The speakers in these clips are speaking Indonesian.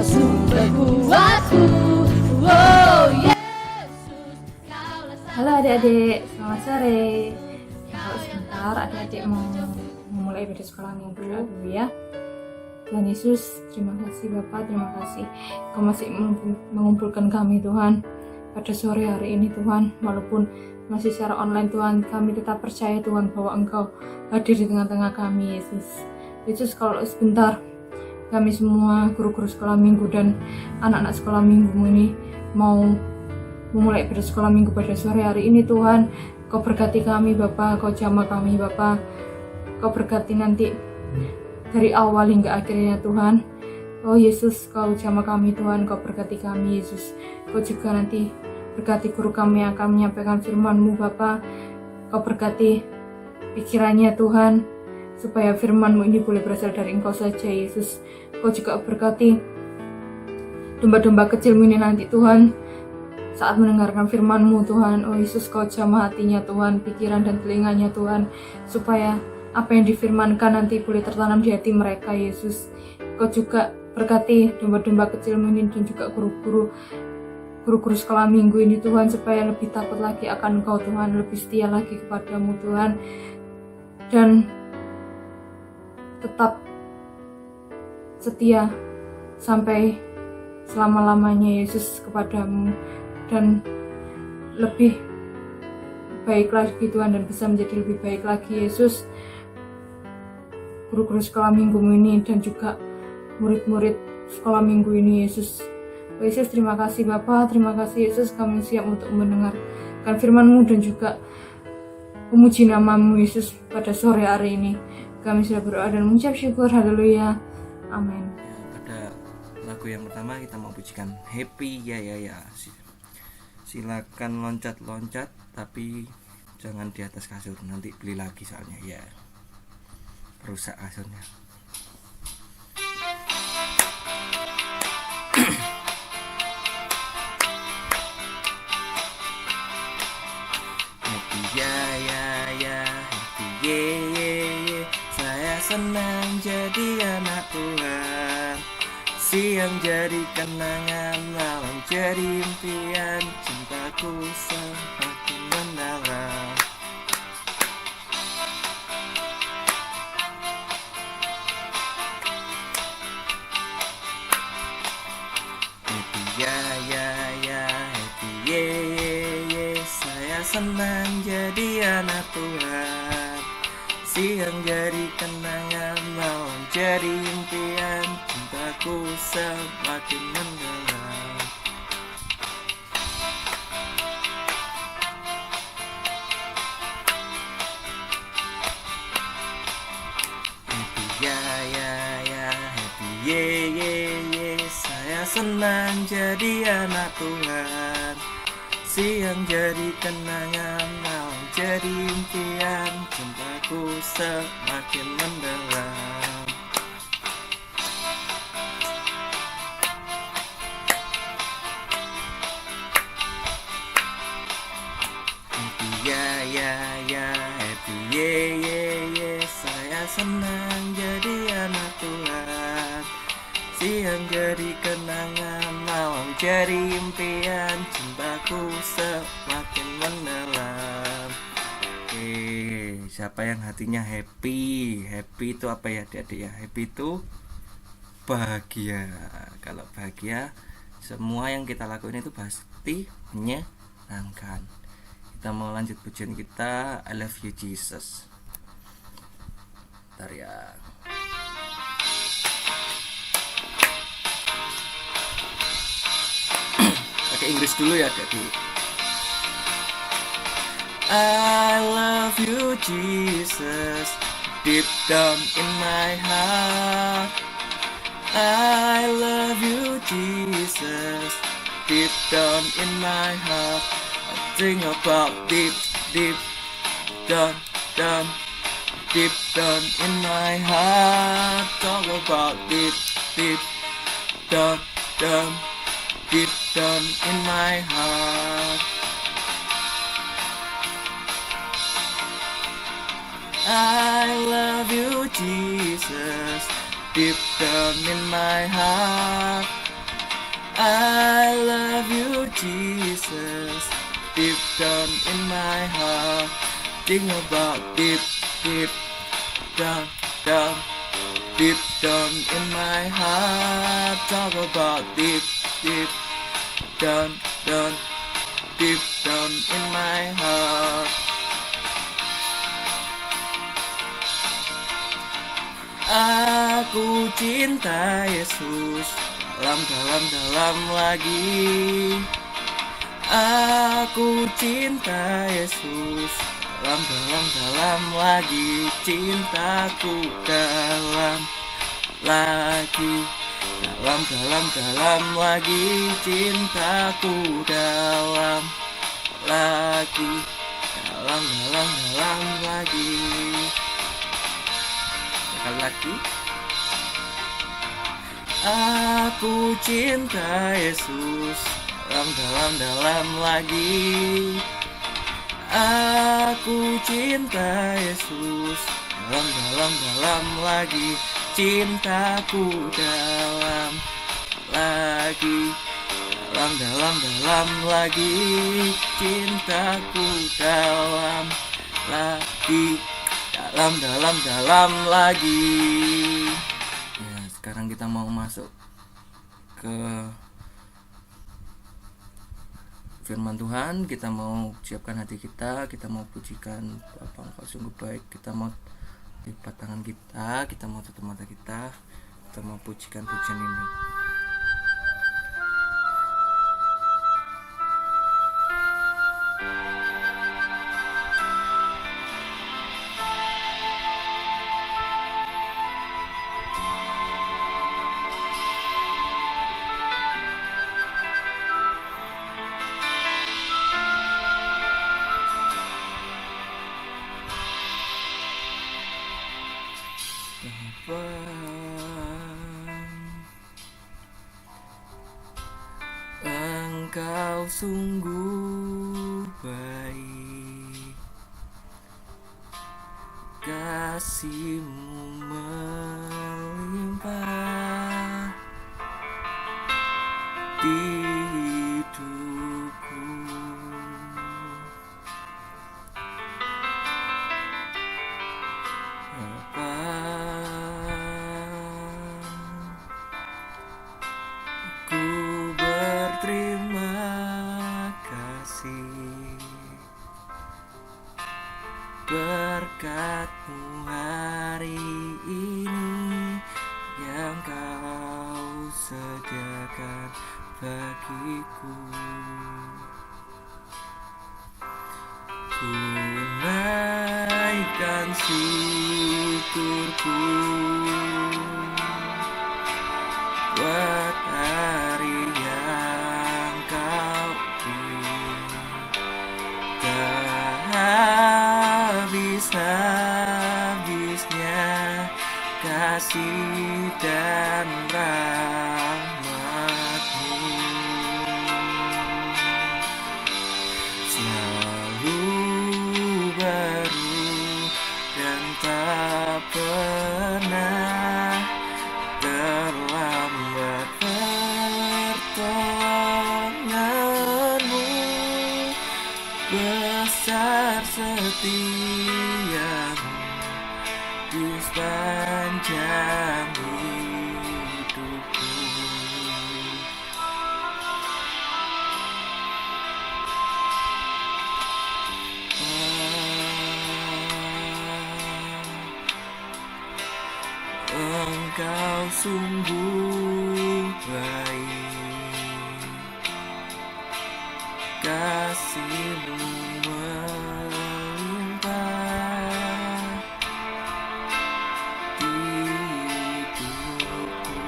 sumber kuatku. Oh Yesus, Halo adik-adik, selamat sore. Kalau sebentar adik-adik mau memulai ibadah sekolah minggu dulu ya. Tuhan Yesus, terima kasih Bapak, terima kasih Kau masih mengumpulkan kami Tuhan pada sore hari ini Tuhan. Walaupun masih secara online Tuhan, kami tetap percaya Tuhan bahwa Engkau hadir di tengah-tengah kami Yesus. Yesus, kalau sebentar kami semua guru-guru sekolah minggu dan anak-anak sekolah minggu ini mau memulai ibadah sekolah minggu pada sore hari ini Tuhan, Kau berkati kami Bapak, Kau jamah kami Bapak, Kau berkati nanti dari awal hingga akhirnya Tuhan. Oh Yesus, Kau jamah kami Tuhan, Kau berkati kami Yesus. Kau juga nanti berkati guru kami yang akan menyampaikan firman-Mu Bapak. Kau berkati pikirannya Tuhan, supaya firman-Mu ini boleh berasal dari Engkau saja Yesus. Kau juga berkati domba-domba kecil-Mu ini nanti Tuhan, saat mendengarkan firman-Mu Tuhan. Oh Yesus, Kau jamah hatinya Tuhan, pikiran dan telinganya Tuhan, supaya apa yang difirmankan nanti boleh tertanam di hati mereka Yesus. Kau juga berkati domba-domba kecil-Mu ini dan juga guru-guru sekolah minggu ini Tuhan, supaya lebih takut lagi akan Engkau Tuhan, lebih setia lagi kepadamu Tuhan, dan tetap setia sampai selama-lamanya Yesus kepadamu, dan lebih baik lagi Tuhan, dan bisa menjadi lebih baik lagi Yesus. Guru-guru sekolah minggu ini dan juga murid-murid sekolah minggu ini Yesus. Oh Yesus, terima kasih Bapa, terima kasih Yesus, kami siap untuk mendengarkan firman-Mu dan juga memuji nama-Mu Yesus pada sore hari ini. Kami sudah berdoa dan mengucap syukur, haleluya, amin. Pada lagu yang pertama kita mau pujikan Happy ya. Silakan loncat-loncat, tapi jangan di atas kasur, nanti beli lagi soalnya ya, rusak kasurnya. Happy ya, happy ye. Saya senang jadi anak Tuhan. Siang jadi kenangan, malam jadi impian, cintaku semakin mendalam. Happy ya, happy ye. Saya senang jadi anak Tuhan. Siang jadi kenangan, malam jadi impian, cintaku semakin mendalam. Happy ya, happy ye. Saya senang jadi anak Tuhan. Siang jadi kenangan, malam jadi impian, cintaku semakin mendalam. Happy ya, happy ye. Saya senang jadi anak Tuhan. Siang jadi kenangan, malam jadi impian, cintaku semakin mendalam. Oke, siapa yang hatinya happy? Happy itu apa ya adik-adik ya? Happy itu bahagia. Kalau bahagia, semua yang kita lakukan itu pasti menyenangkan. Kita mau lanjut pujian kita, I love you Jesus. Bentar ya. Pakai Inggris dulu ya adik-adik. I love you Jesus, deep down in my heart. I love you Jesus, deep down in my heart. I think about deep down, deep down in my heart. Talk about deep down, deep down in my heart. I love you Jesus, deep down in my heart. I love you, Jesus. Deep down in my heart, think about deep down, deep down in my heart. Talk about deep down, deep down in my heart. Aku cinta Yesus, dalam lagi. Aku cinta Yesus, dalam lagi. Cintaku dalam lagi, dalam lagi. Cintaku dalam lagi, dalam lagi. Sekali lagi. Aku cinta Yesus, dalam lagi. Aku cinta Yesus, dalam lagi. Cintaku dalam lagi, dalam lagi. Cintaku dalam lagi, dalam lagi. Ya, sekarang kita mau masuk ke firman Tuhan. Kita mau siapkan hati kita mau pujikan Bapa Engkau sungguh baik. Kita mau lipat tangan kita mau tutup mata kita mau pujikan pujian ini. Engkau sungguh baik, kasih-Mu melimpah di hidupku. Ku berterima kasih berkat-Mu hari ini yang Kau sediakan bagiku. Ku naikkan syukurku buat hari yang Kau beri. Tak habis-habisnya kasih dan rahmat-Mu, selalu baru dan tak pernah terlambat. Pertolongan-Mu besar, setia-Mu di sepanjang hidupku. Engkau sungguh baik, kasih-Mu melimpah di hidupku.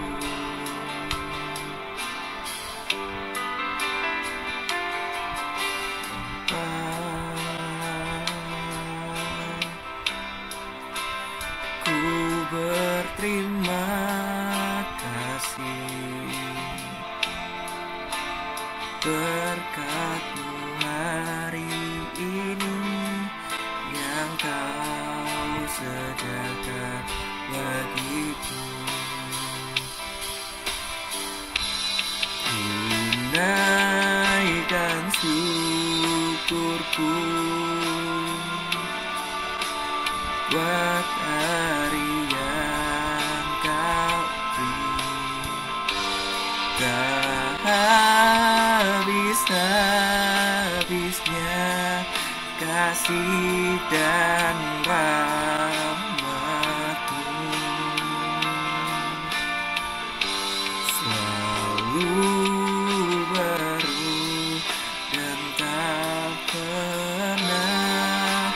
Ku berterima kasih berkat-Mu hari ini yang Kau sediakan bagiku. Ku tunaikan syukurku buat hari yang kau beri. Tak habis-habisnya kasih dan rahmat-Mu, selalu baru dan tak pernah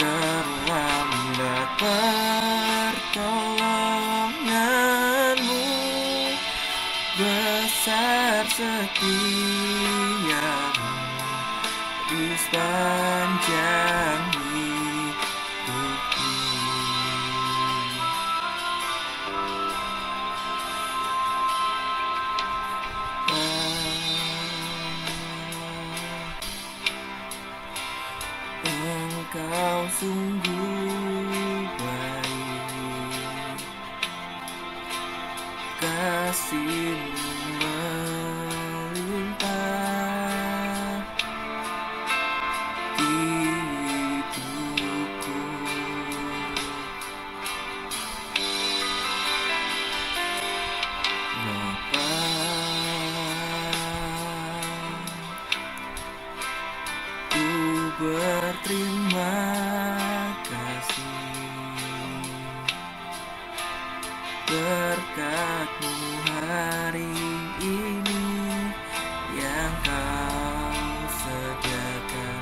terlambat pertolongan-Mu. Besar setia-Mu di sepanjang hidupku. Engkau sungguh baik, kasih-Mu melimpah di hidupku. Bapa, ku berterima kasih berkat-Mu hari ini yang Kau sediakan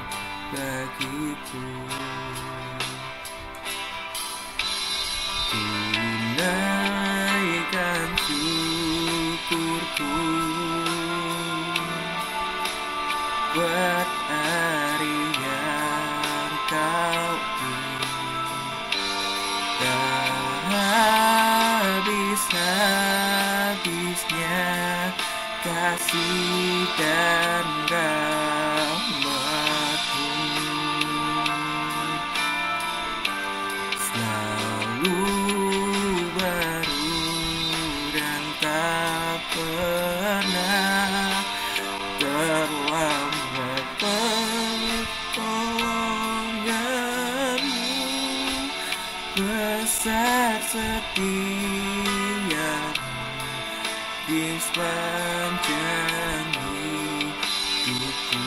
bagiku. Tunaikan syukurku buat hari yang Kau beri. Tak habis-habisnya kasih dan rahmat-Mu, selalu baru dan tak pernah terlambat pertolongan-Mu. Besar setia-Mu di sepanjang hidupku.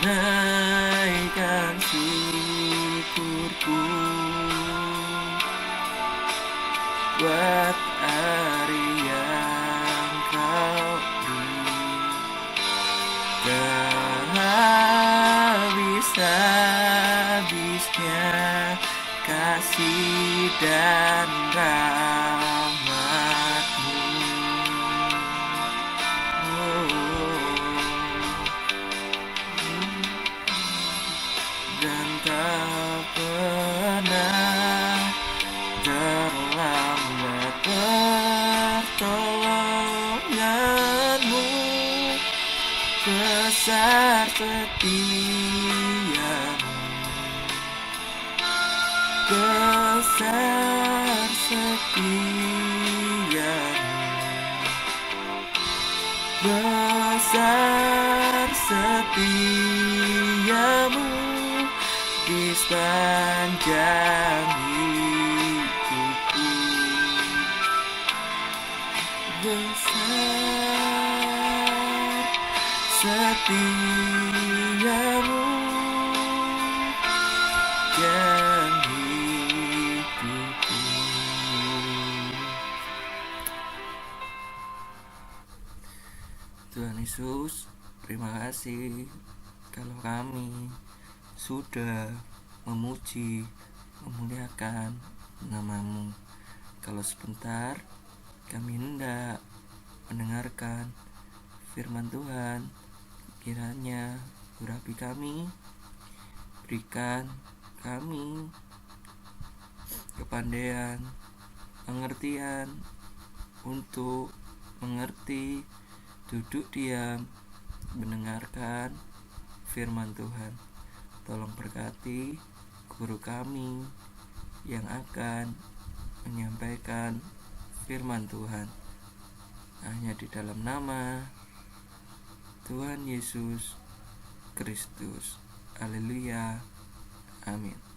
Tunaikan syukurku buat hari yang Kau beri. Tak habis-habisnya kasih dan rahmat-Mu, dan tak pernah terlambat pertolongan-Mu. Besar setia-Mu, besar setia-Mu, besar setia-Mu di sepanjang hidupku. Besar setia-Mu yang hidupku. Tuhan Yesus, terima kasih kalau kami sudah memuji, memuliakan nama-Mu. Kalau sebentar kami hendak mendengarkan firman Tuhan, kiranya urapi kami, berikan kami kepandaian, pengertian untuk mengerti, duduk diam, mendengarkan firman Tuhan. Tolong berkati guru kami yang akan menyampaikan firman Tuhan. Hanya di dalam nama Tuhan Yesus Kristus. Haleluya. Amin.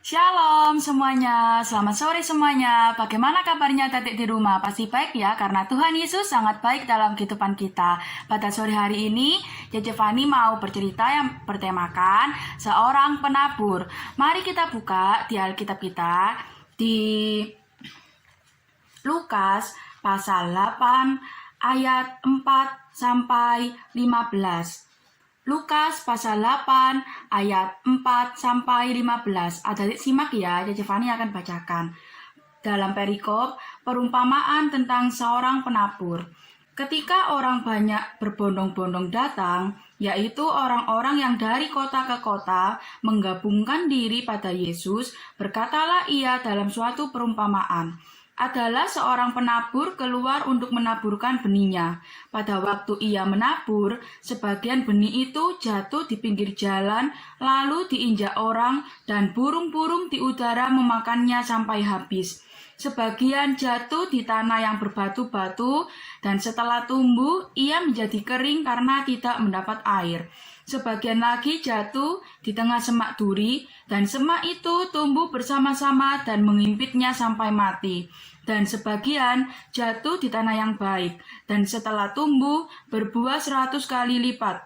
Shalom semuanya, selamat sore semuanya. Bagaimana kabarnya adik di rumah? Pasti baik ya, karena Tuhan Yesus sangat baik dalam kehidupan kita. Pada sore hari ini, Cece Fani mau bercerita yang bertemakan seorang penabur. Mari kita buka di Alkitab kita di Lukas pasal 8 ayat 4 sampai 15. Lukas pasal 8 ayat 4 sampai 15. Adik simak ya, Cece Fani akan bacakan. Dalam perikop, perumpamaan tentang seorang penabur. Ketika orang banyak berbondong-bondong datang, yaitu orang-orang yang dari kota ke kota menggabungkan diri pada Yesus, berkatalah ia dalam suatu perumpamaan. Adalah seorang penabur keluar untuk menaburkan benihnya. Pada waktu ia menabur, sebagian benih itu jatuh di pinggir jalan, lalu diinjak orang, dan burung-burung di udara memakannya sampai habis. Sebagian jatuh di tanah yang berbatu-batu, dan setelah tumbuh, ia menjadi kering karena tidak mendapat air. Sebagian lagi jatuh di tengah semak duri, dan semak itu tumbuh bersama-sama dan mengimpitnya sampai mati. Dan sebagian jatuh di tanah yang baik, dan setelah tumbuh berbuah 100 kali lipat.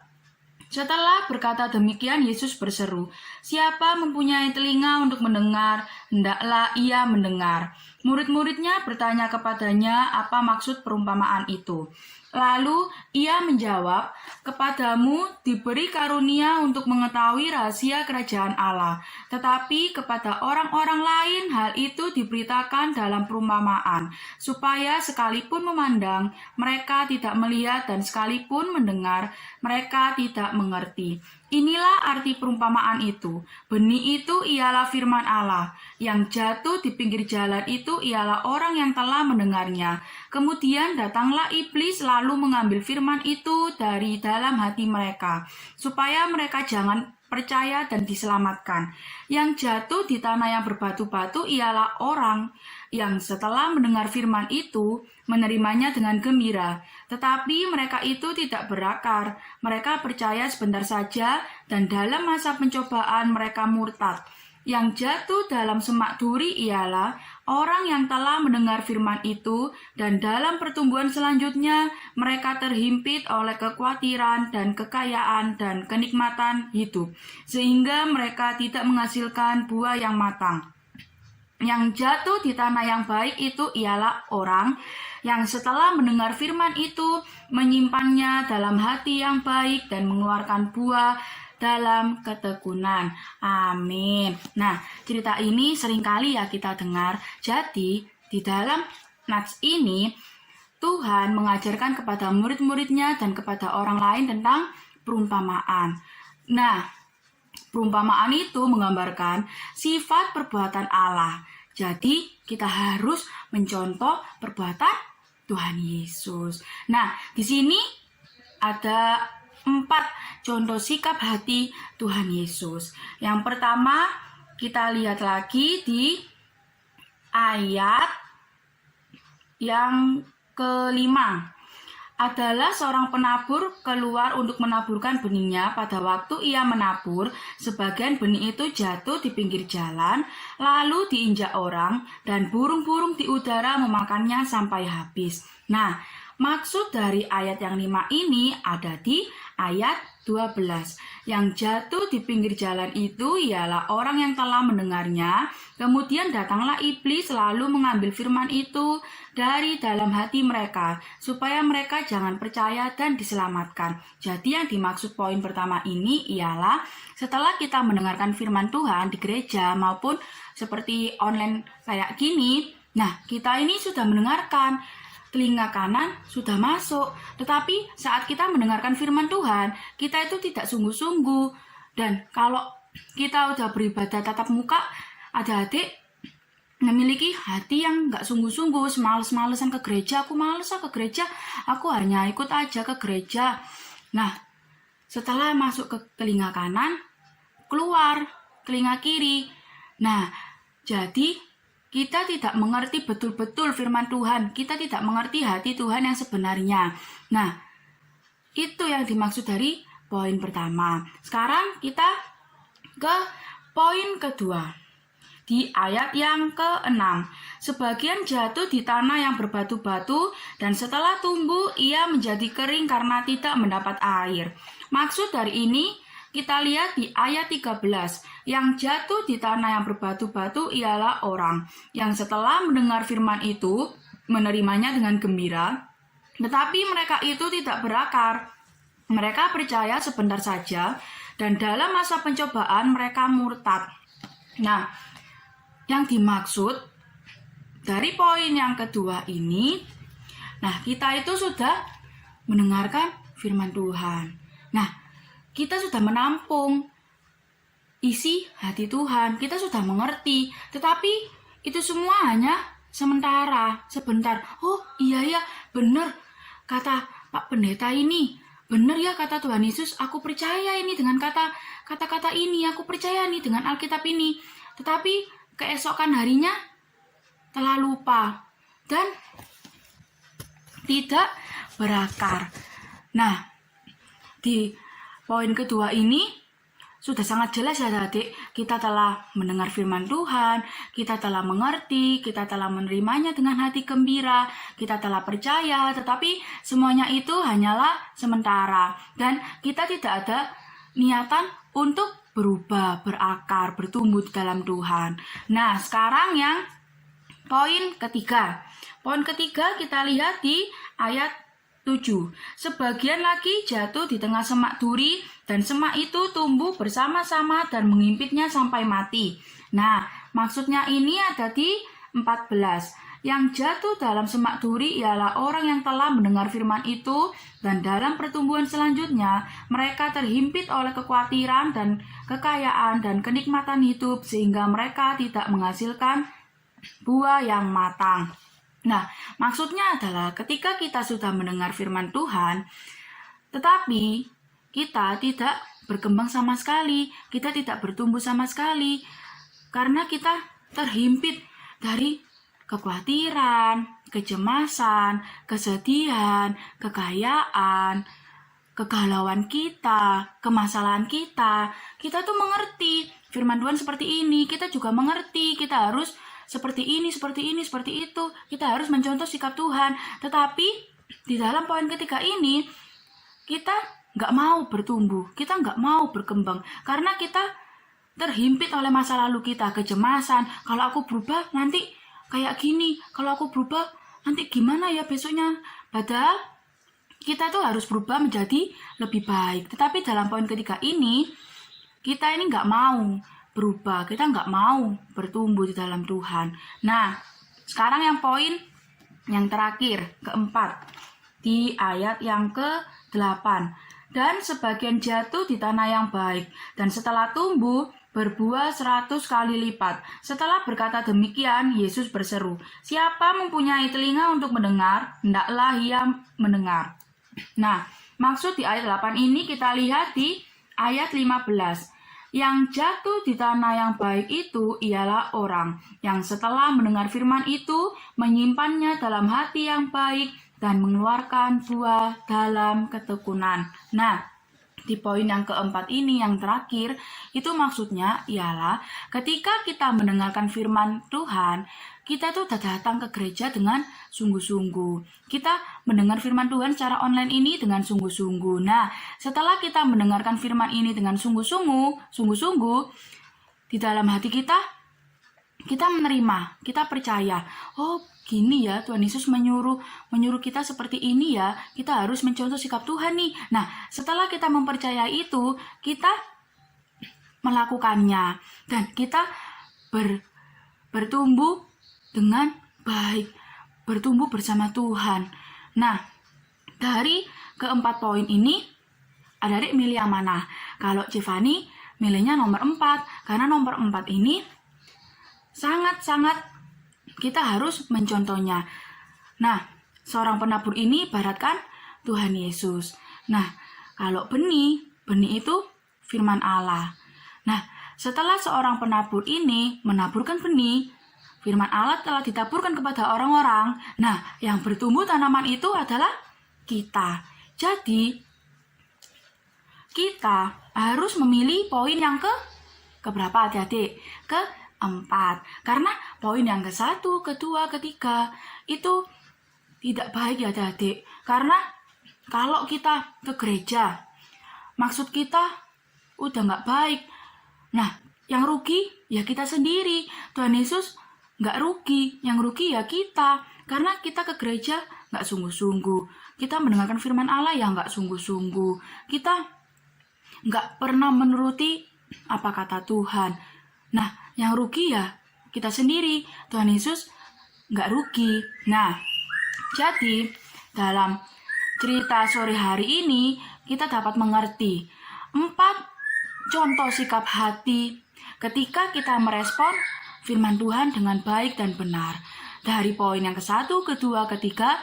Setelah berkata demikian, Yesus berseru, "Siapa mempunyai telinga untuk mendengar, hendaklah ia mendengar." Murid-muridnya bertanya kepadanya apa maksud perumpamaan itu. Lalu ia menjawab, "Kepadamu diberi karunia untuk mengetahui rahasia kerajaan Allah, tetapi kepada orang-orang lain hal itu diberitakan dalam perumpamaan, supaya sekalipun memandang, mereka tidak melihat, dan sekalipun mendengar, mereka tidak mengerti." Inilah arti perumpamaan itu. Benih itu ialah firman Allah. Yang jatuh di pinggir jalan itu ialah orang yang telah mendengarnya. Kemudian datanglah iblis lalu mengambil firman itu dari dalam hati mereka, supaya mereka jangan percaya dan diselamatkan. Yang jatuh di tanah yang berbatu-batu ialah orang yang setelah mendengar firman itu menerimanya dengan gembira, tetapi mereka itu tidak berakar. Mereka percaya sebentar saja, dan dalam masa pencobaan mereka murtad. Yang jatuh dalam semak duri ialah orang yang telah mendengar firman itu, dan dalam pertumbuhan selanjutnya mereka terhimpit oleh kekhawatiran dan kekayaan dan kenikmatan hidup, sehingga mereka tidak menghasilkan buah yang matang. Yang jatuh di tanah yang baik itu ialah orang yang setelah mendengar firman itu menyimpannya dalam hati yang baik dan mengeluarkan buah dalam ketekunan. Amin. Nah, cerita ini seringkali ya kita dengar. Jadi, di dalam nats ini Tuhan mengajarkan kepada murid-muridnya dan kepada orang lain tentang perumpamaan. Nah, perumpamaan itu menggambarkan sifat perbuatan Allah. Jadi, kita harus mencontoh perbuatan Tuhan Yesus. Nah, di sini ada 4 contoh sikap hati Tuhan Yesus. Yang pertama, kita lihat lagi di ayat yang kelima. Adalah seorang penabur keluar untuk menaburkan benihnya. Pada waktu ia menabur, sebagian benih itu jatuh di pinggir jalan, lalu diinjak orang, dan burung-burung di udara memakannya sampai habis. Nah, maksud dari ayat yang 5 ini ada di ayat 12. Yang jatuh di pinggir jalan itu ialah orang yang telah mendengarnya, kemudian datanglah iblis lalu mengambil firman itu dari dalam hati mereka, supaya mereka jangan percaya dan diselamatkan. Jadi yang dimaksud poin pertama ini ialah setelah kita mendengarkan firman Tuhan di gereja maupun seperti online kayak gini, nah kita ini sudah mendengarkan, telinga kanan sudah masuk, tetapi saat kita mendengarkan firman Tuhan, kita itu tidak sungguh-sungguh. Dan kalau kita udah beribadah tatap muka, ada adik memiliki hati yang gak sungguh-sungguh, semales-malesan ke gereja, aku males ke gereja, aku hanya ikut aja ke gereja. Nah, setelah masuk ke telinga kanan, keluar telinga kiri. Nah, jadi kita tidak mengerti betul-betul firman Tuhan, kita tidak mengerti hati Tuhan yang sebenarnya. Nah, itu yang dimaksud dari poin pertama. Sekarang kita ke poin kedua. Di ayat yang ke-6, sebagian jatuh di tanah yang berbatu-batu dan setelah tumbuh ia menjadi kering karena tidak mendapat air. Maksud dari ini kita lihat di ayat 13. Yang jatuh di tanah yang berbatu-batu ialah orang yang setelah mendengar firman itu menerimanya dengan gembira, tetapi mereka itu tidak berakar. Mereka percaya sebentar saja dan dalam masa pencobaan mereka murtad. Nah, yang dimaksud dari poin yang kedua ini, nah kita itu sudah mendengarkan firman Tuhan. Nah, kita sudah menampung isi hati Tuhan, kita sudah mengerti, tetapi itu semua hanya sementara, sebentar. Oh iya ya, benar kata Pak Pendeta ini, benar ya kata Tuhan Yesus, aku percaya ini dengan kata-kata ini, aku percaya nih dengan Alkitab ini. Tetapi keesokan harinya telah lupa dan tidak berakar. Nah, di poin kedua ini sudah sangat jelas ya adik, kita telah mendengar firman Tuhan, kita telah mengerti, kita telah menerimanya dengan hati gembira, kita telah percaya, tetapi semuanya itu hanyalah sementara dan kita tidak ada niatan untuk berubah, berakar, bertumbuh di dalam Tuhan. Nah, sekarang yang poin ketiga. Poin ketiga kita lihat di ayat 7. Sebagian lagi jatuh di tengah semak duri dan semak itu tumbuh bersama-sama dan mengimpitnya sampai mati. Nah, maksudnya ini ada di 14. Yang jatuh dalam semak duri ialah orang yang telah mendengar firman itu dan dalam pertumbuhan selanjutnya mereka terhimpit oleh kekhawatiran dan kekayaan dan kenikmatan hidup sehingga mereka tidak menghasilkan buah yang matang. Nah, maksudnya adalah ketika kita sudah mendengar firman Tuhan, tetapi kita tidak berkembang sama sekali, kita tidak bertumbuh sama sekali, karena kita terhimpit dari kekhawatiran, kecemasan, kesedihan, kekayaan, kegalauan kita, kemasalahan kita. Kita tuh mengerti firman Tuhan seperti ini, kita juga mengerti kita harus seperti ini, seperti ini, seperti itu. Kita harus mencontoh sikap Tuhan. Tetapi di dalam poin ketiga ini, kita nggak mau bertumbuh, kita nggak mau berkembang, karena kita terhimpit oleh masa lalu kita, kecemasan. Kalau aku berubah nanti kayak gini, kalau aku berubah nanti gimana ya besoknya. Padahal kita tuh harus berubah menjadi lebih baik. Tetapi dalam poin ketiga ini, kita ini nggak mau berubah, kita nggak mau bertumbuh di dalam Tuhan. Nah, sekarang yang poin yang terakhir, keempat, di ayat yang ke-8. Dan sebagian jatuh di tanah yang baik, dan setelah tumbuh, berbuah 100 kali lipat. Setelah berkata demikian, Yesus berseru, siapa mempunyai telinga untuk mendengar, hendaklah ia mendengar. Nah, maksud di ayat 8 ini kita lihat di ayat 15. Yang jatuh di tanah yang baik itu ialah orang yang setelah mendengar firman itu, menyimpannya dalam hati yang baik dan mengeluarkan buah dalam ketekunan. Nah, di poin yang keempat ini, yang terakhir, itu maksudnya ialah ketika kita mendengarkan firman Tuhan, kita tuh datang ke gereja dengan sungguh-sungguh. Kita mendengar firman Tuhan secara online ini dengan sungguh-sungguh. Nah, setelah kita mendengarkan firman ini dengan sungguh-sungguh, di dalam hati kita menerima, kita percaya. Oh, gini ya, Tuhan Yesus menyuruh kita seperti ini ya, kita harus mencontoh sikap Tuhan nih. Nah, setelah kita mempercayai itu, kita melakukannya dan kita bertumbuh dengan baik, bertumbuh bersama Tuhan. Nah, dari keempat poin ini, adik-adik milih yang mana? Kalau Tiffany milihnya nomor 4, karena nomor 4 ini sangat-sangat kita harus mencontohnya. Nah, seorang penabur ini ibaratkan Tuhan Yesus. Nah, kalau benih itu firman Allah. Nah, setelah seorang penabur ini menaburkan benih, firman Allah telah ditaburkan kepada orang-orang. Nah, yang bertumbuh tanaman itu adalah kita. Jadi, kita harus memilih poin yang keberapa adik-adik? Keempat. Karena poin yang ke-1, kedua, ketiga itu tidak baik ya adik-adik. Karena kalau kita ke gereja, maksud kita udah nggak baik. Nah, yang rugi ya kita sendiri. Tuhan Yesus nggak rugi, yang rugi ya kita. Karena kita ke gereja nggak sungguh-sungguh. Kita mendengarkan firman Allah ya nggak sungguh-sungguh. Kita nggak pernah menuruti apa kata Tuhan. Nah, yang rugi ya kita sendiri. Tuhan Yesus nggak rugi. Nah, jadi dalam cerita sore hari ini kita dapat mengerti 4 contoh sikap hati ketika kita merespon firman Tuhan dengan baik dan benar. Dari poin yang ke-1, kedua, ketiga,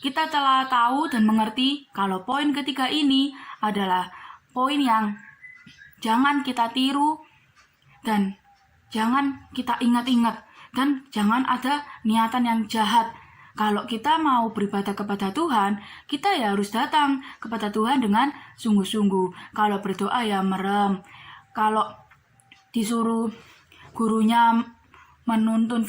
kita telah tahu dan mengerti kalau poin ketiga ini adalah poin yang jangan kita tiru dan jangan kita ingat-ingat dan jangan ada niatan yang jahat. Kalau kita mau beribadah kepada Tuhan, kita ya harus datang kepada Tuhan dengan sungguh-sungguh. Kalau berdoa ya merem. Kalau disuruh gurunya menuntun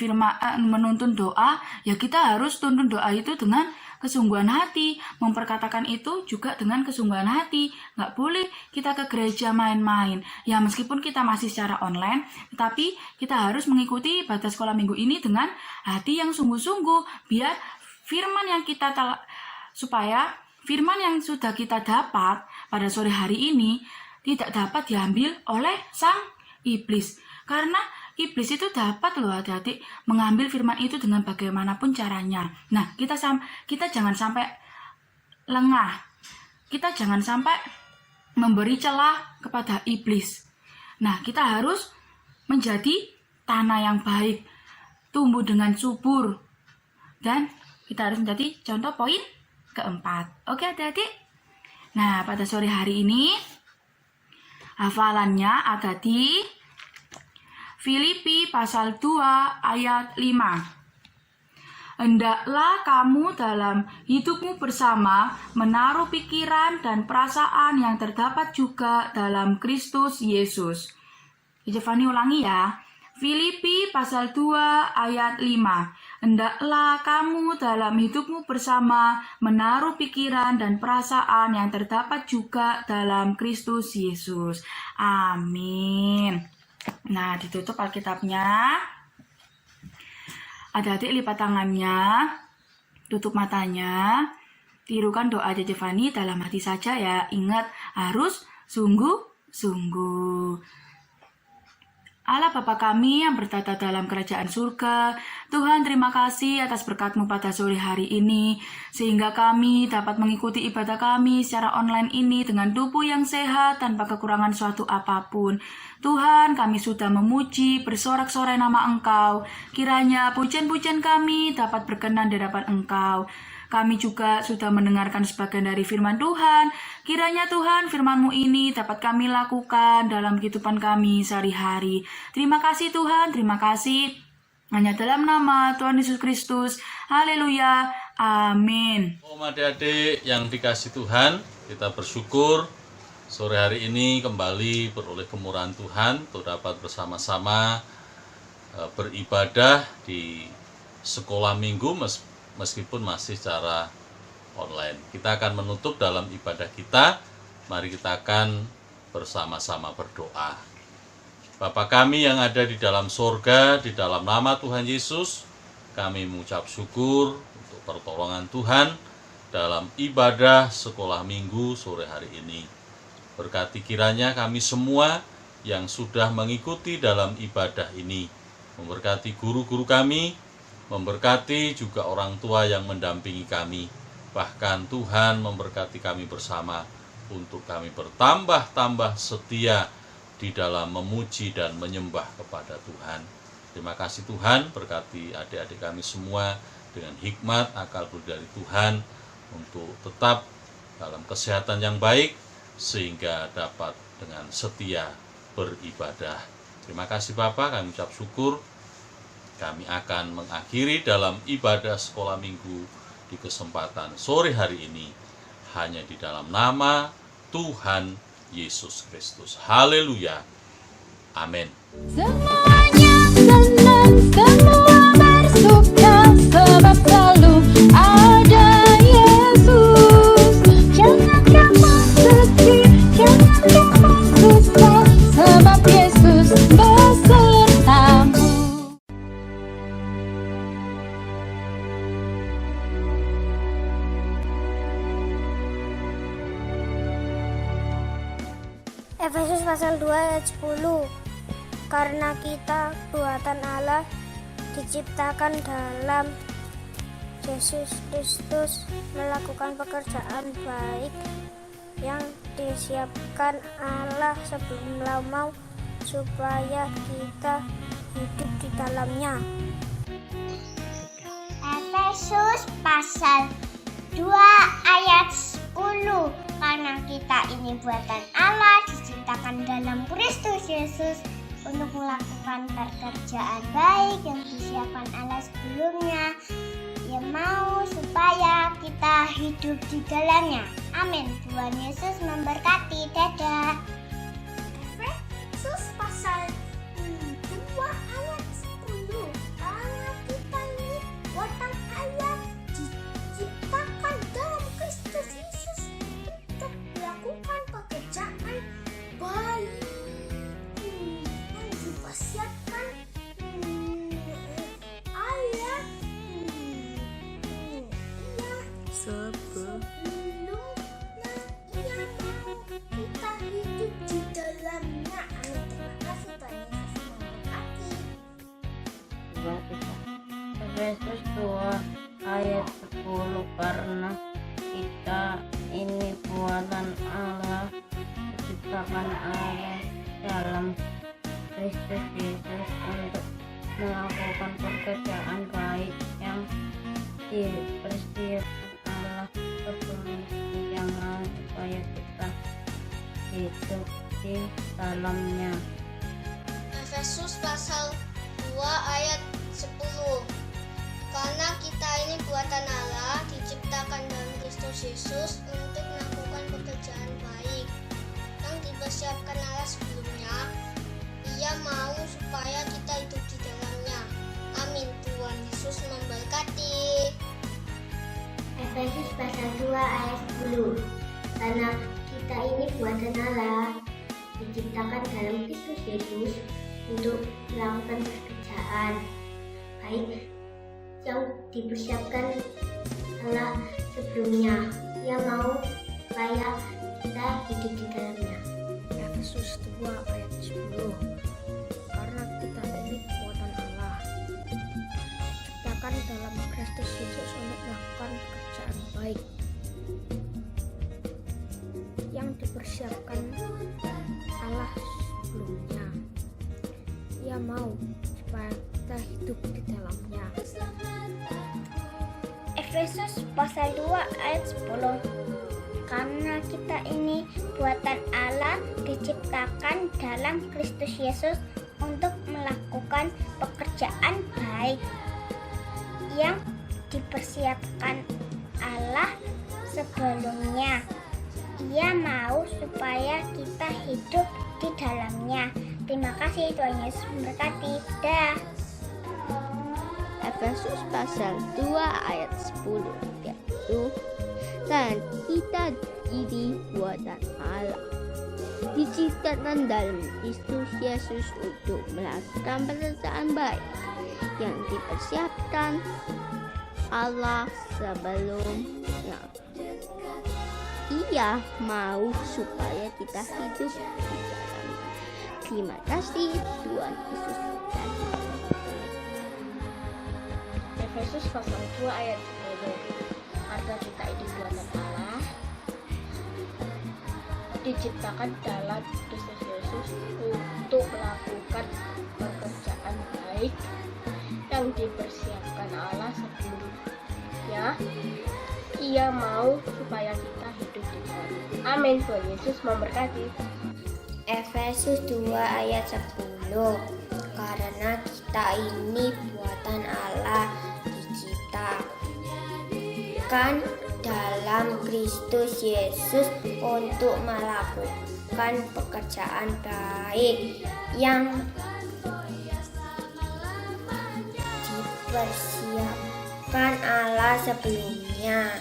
doa, ya kita harus tuntun doa itu dengan kesungguhan hati. Memperkatakan itu juga dengan kesungguhan hati. Nggak boleh kita ke gereja main-main. Ya meskipun kita masih secara online, tetapi kita harus mengikuti ibadah sekolah minggu ini dengan hati yang sungguh-sungguh. Biar firman yang supaya firman yang sudah kita dapat pada sore hari ini tidak dapat diambil oleh sang iblis. Karena iblis itu dapat loh adik-adik mengambil firman itu dengan bagaimanapun caranya. Nah, kita jangan sampai lengah. Kita jangan sampai memberi celah kepada iblis. Nah, kita harus menjadi tanah yang baik, tumbuh dengan subur. Dan kita harus menjadi contoh poin keempat. Oke adik-adik? Nah, pada sore hari ini hafalannya ada di Filipi pasal 2 ayat 5. Hendaklah kamu dalam hidupmu bersama menaruh pikiran dan perasaan yang terdapat juga dalam Kristus Yesus. Giovanni ulangi ya. Filipi pasal 2 ayat 5. Hendaklah kamu dalam hidupmu bersama menaruh pikiran dan perasaan yang terdapat juga dalam Kristus Yesus. Amin. Nah, ditutup Alkitabnya. Adik-adik lipat tangannya, tutup matanya, tirukan doa Giovanni dalam hati saja ya. Ingat, harus sungguh-sungguh. Allah Bapa kami yang bertata dalam kerajaan surga, Tuhan terima kasih atas berkat-Mu pada sore hari ini, sehingga kami dapat mengikuti ibadah kami secara online ini dengan tubuh yang sehat tanpa kekurangan suatu apapun. Tuhan, kami sudah memuji, bersorak-sorai nama Engkau, kiranya pujian-pujian kami dapat berkenan di hadapan Engkau. Kami juga sudah mendengarkan sebagian dari firman Tuhan. Kiranya Tuhan firman-Mu ini dapat kami lakukan dalam kehidupan kami sehari-hari. Terima kasih Tuhan, terima kasih. Hanya dalam nama Tuhan Yesus Kristus. Haleluya. Amin. Om adik-adik yang dikasih Tuhan, kita bersyukur sore hari ini kembali beroleh kemurahan Tuhan untuk dapat bersama-sama beribadah di sekolah minggu meskipun masih secara online. Kita akan menutup dalam ibadah kita. Mari kita akan bersama-sama berdoa. Bapa kami yang ada di dalam sorga, di dalam nama Tuhan Yesus, kami mengucap syukur untuk pertolongan Tuhan dalam ibadah sekolah minggu sore hari ini. Berkati kiranya kami semua yang sudah mengikuti dalam ibadah ini. Memberkati guru-guru kami, memberkati juga orang tua yang mendampingi kami. Bahkan Tuhan memberkati kami bersama untuk kami bertambah-tambah setia di dalam memuji dan menyembah kepada Tuhan. Terima kasih Tuhan, berkati adik-adik kami semua dengan hikmat, akal budi dari Tuhan untuk tetap dalam kesehatan yang baik sehingga dapat dengan setia beribadah. Terima kasih Bapa, kami ucap syukur. kami akan mengakhiri dalam ibadah sekolah minggu di kesempatan sore hari ini hanya di dalam nama Tuhan Yesus Kristus. Haleluya. Amin. Semuanya senang, semua bersuka, sebab selalu ada Yesus. Jangan kamu sedih, jangan kamu susah, sebab Yesus besertamu. Efesus pasal 2 ayat 10. Karena kita buatan Allah, diciptakan dalam Yesus Kristus melakukan pekerjaan baik yang disiapkan Allah sebelum lama supaya kita hidup di dalamnya. Efesus pasal 2 ayat 10. Karena kita ini buatan Allah, diciptakan dalam Kristus Yesus untuk melakukan pekerjaan baik yang disiapkan Allah sebelumnya. Ia mau supaya kita hidup di dalamnya. Amin. Tuhan Yesus memberkati. Dadah. Efesus pasal 2 ayat 10. Karena kita ini buatan Allah, diciptakan dalam Kristus Yesus untuk melakukan pekerjaan baik yang dipersiapkan Allah sebelumnya. Ia mau kita hidup di dalamnya. Amin. Terima kasih Tuhan Yesus memberkati. Efesus 2 ayat 10. Karena kita ini buatan Allah, diciptakan Allah dalam Kristus Yesus untuk melakukan pekerjaan baik yang dipersiapkan Allah sebelumnya, supaya kita hidup di dalamnya. Efesus pasal 2 ayat 10. Karena kita ini buatan Allah, diciptakan dalam Kristus Yesus untuk melakukan pekerjaan baik yang dipersiapkan Allah sebelumnya. Ia mau supaya kita hidup di dalamnya. Amin. Tuhan Yesus memberkati. Efesus pasal 2 ayat 10. Karena kita ini buatan Allah, diciptakan dalam Kristus Yesus untuk melakukan pekerjaan baik yang dipersiapkan Allah sebelumnya. Ia mau supaya kita hidup di dalamnya. Efesus 2 ayat 10. Karena kita ini buatan Allah, diciptakan dalam Kristus Yesus untuk melakukan pekerjaan baik yang dipersiapkan Allah sebelumnya. Ia mau supaya kita hidup di dalamnya. Efesus pasal 2 ayat 10. Karena kita ini buatan Allah, diciptakan dalam Kristus Yesus untuk melakukan pekerjaan baik yang dipersiapkan Allah sebelumnya. Ia mau supaya kita hidup di dalamnya. Terima kasih, Tuhan Yesus memberkati. Dah. Efesus pasal 2 ayat 10, yaitu dan kita ini buatan Allah, diciptakan dalam Kristus Yesus untuk melakukan pekerjaan baik yang dipersiapkan Allah sebelumnya. Ia mau supaya kita hidup di dalamnya. Terima kasih, Tuhan Yesus. Efesus pasal 2 ayat 10. Karena kita ini buatan Allah, diciptakan dalam Kristus Yesus untuk melakukan pekerjaan baik yang dipersiapkan Allah sebelumnya. Ia mau supaya kita hidup di dalamnya. Amin. Tuhan Yesus memberkati. Efesus 2 ayat 10. karena kita ini buatan Allah, diciptakan dalam Kristus Yesus untuk melakukan pekerjaan baik yang dipersiapkan Allah sebelumnya.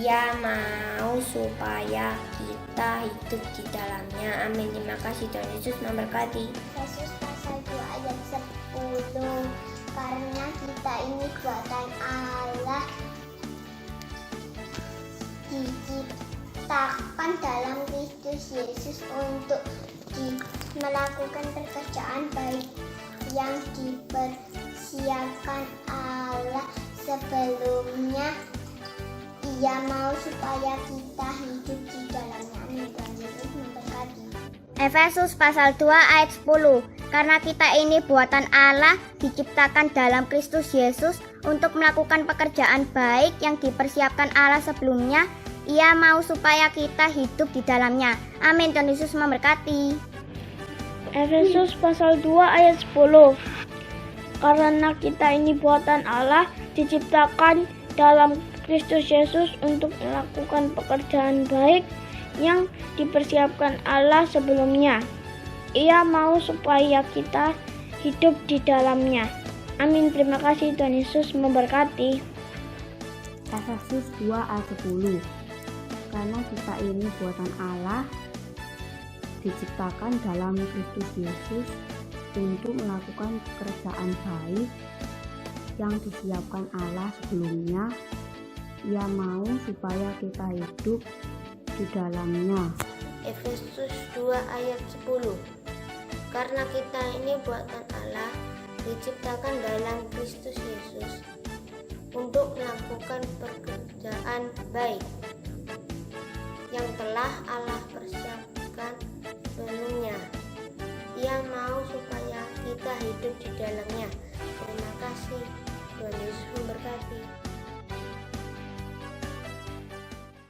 Ia mau supaya kita hidup di dalamnya. Amin. Terima kasih, Tuhan Yesus memberkati. Yesus pasal 2 ayat 10. Karena kita ini buatan Allah, diciptakan dalam Kristus Yesus untuk melakukan pekerjaan baik yang dipersiapkan Allah sebelumnya. Ia mau supaya kita hidup di dalamnya. Amin. Tuhan Yesus memberkati. Efesus pasal 2 ayat 10. Karena kita ini buatan Allah, diciptakan dalam Kristus Yesus untuk melakukan pekerjaan baik yang dipersiapkan Allah sebelumnya. Ia mau supaya kita hidup di dalamnya. Amin. Tuhan Yesus memberkati. Efesus pasal 2 ayat 10. Karena kita ini buatan Allah, diciptakan dalam Kristus Yesus untuk melakukan pekerjaan baik yang dipersiapkan Allah sebelumnya. Ia mau supaya kita hidup di dalamnya. Amin. Terima kasih, Tuhan Yesus memberkati. Efesus 2 ayat 10. Karena kita ini buatan Allah, diciptakan dalam Kristus Yesus untuk melakukan pekerjaan baik yang disiapkan Allah sebelumnya. Ia mau supaya kita hidup di dalamnya. Efesus 2 ayat 10. Karena kita ini buatan Allah, diciptakan dalam Kristus Yesus untuk melakukan pekerjaan baik yang telah Allah